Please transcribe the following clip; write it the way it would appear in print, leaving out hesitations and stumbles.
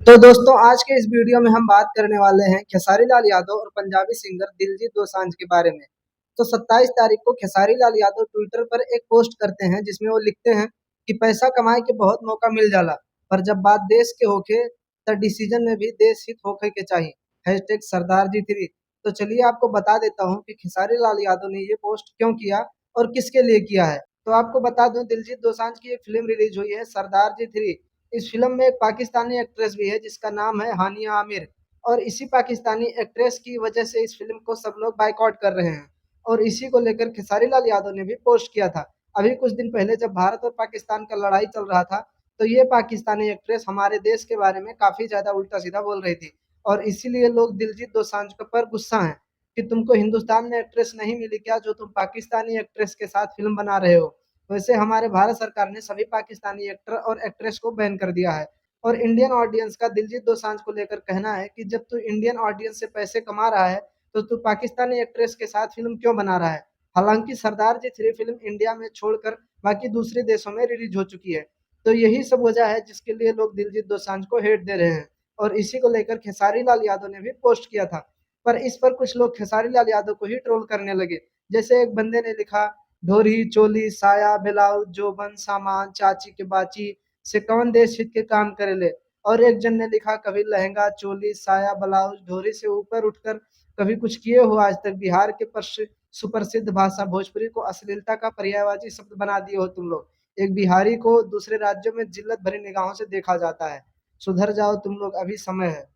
तो दोस्तों आज के इस वीडियो में हम बात करने वाले हैं खेसारी लाल यादव और पंजाबी सिंगर दिलजीत दोसांझ के बारे में। तो 27 तारीख को खेसारी लाल यादव ट्विटर पर एक पोस्ट करते हैं जिसमें वो लिखते हैं कि पैसा कमाए के बहुत मौका मिल जाला, पर जब बात देश के होके त डिसीजन में भी देश हित होके के चाहिए। हैशटैग सरदार जी 3। तो चलिए आपको बता देता हूँ कि खेसारी लाल यादव ने ये पोस्ट क्यों किया और किसके लिए किया है। तो आपको बता दूं, दिलजीत दोसांझ की एक फिल्म रिलीज हुई है सरदार जी 3। इस फिल्म में एक पाकिस्तानी एक्ट्रेस भी है जिसका नाम है हानिया आमिर, और इसी पाकिस्तानी एक्ट्रेस की वजह से इस फिल्म को सब लोग बायकॉट कर रहे हैं। और इसी को लेकर खेसारी लाल यादव ने भी पोस्ट किया था। अभी कुछ दिन पहले जब भारत और पाकिस्तान का लड़ाई चल रहा था, तो ये पाकिस्तानी एक्ट्रेस हमारे देश के बारे में काफी ज्यादा उल्टा सीधा बोल रही थी। और इसीलिए लोग दिलजीत दोसांझ के पर गुस्सा हैं कि तुमको हिंदुस्तान में एक्ट्रेस नहीं मिली क्या, जो तुम पाकिस्तानी एक्ट्रेस के साथ फिल्म बना रहे हो। वैसे हमारे भारत सरकार ने सभी पाकिस्तानी एक्टर और एक्ट्रेस को बैन कर दिया है। और इंडियन ऑडियंस का दिलजीत दोसांझ को लेकर कहना है कि जब तू इंडियन ऑडियंस से पैसे कमा रहा है, तो तू पाकिस्तानी एक्ट्रेस के साथ फिल्म क्यों बना रहा है। हालांकि सरदार जी 3 फिल्म इंडिया में छोड़कर बाकी दूसरे देशों में रिलीज हो चुकी है। तो यही सब वजह है जिसके लिए लोग दिलजीत दोसांझ को हेट दे रहे हैं। और इसी को लेकर खेसारी लाल यादव ने भी पोस्ट किया था। पर इस पर कुछ लोग खेसारी लाल यादव को ही ट्रोल करने लगे। जैसे एक बंदे ने लिखा, ढोरी चोली साया ब्लाउज जोबन सामान चाची के बाची से कौन देश हित के काम करेले। और एक जन ने लिखा, कभी लहंगा चोली साया ब्लाउज ढोरी से ऊपर उठकर कभी कुछ किए हो आज तक। बिहार के सुप्रसिद्ध भाषा भोजपुरी को अश्लीलता का पर्यायवाची शब्द बना दिए हो तुम लोग। एक बिहारी को दूसरे राज्यों में जिल्लत भरी निगाहों से देखा जाता है। सुधर जाओ तुम लोग, अभी समय है।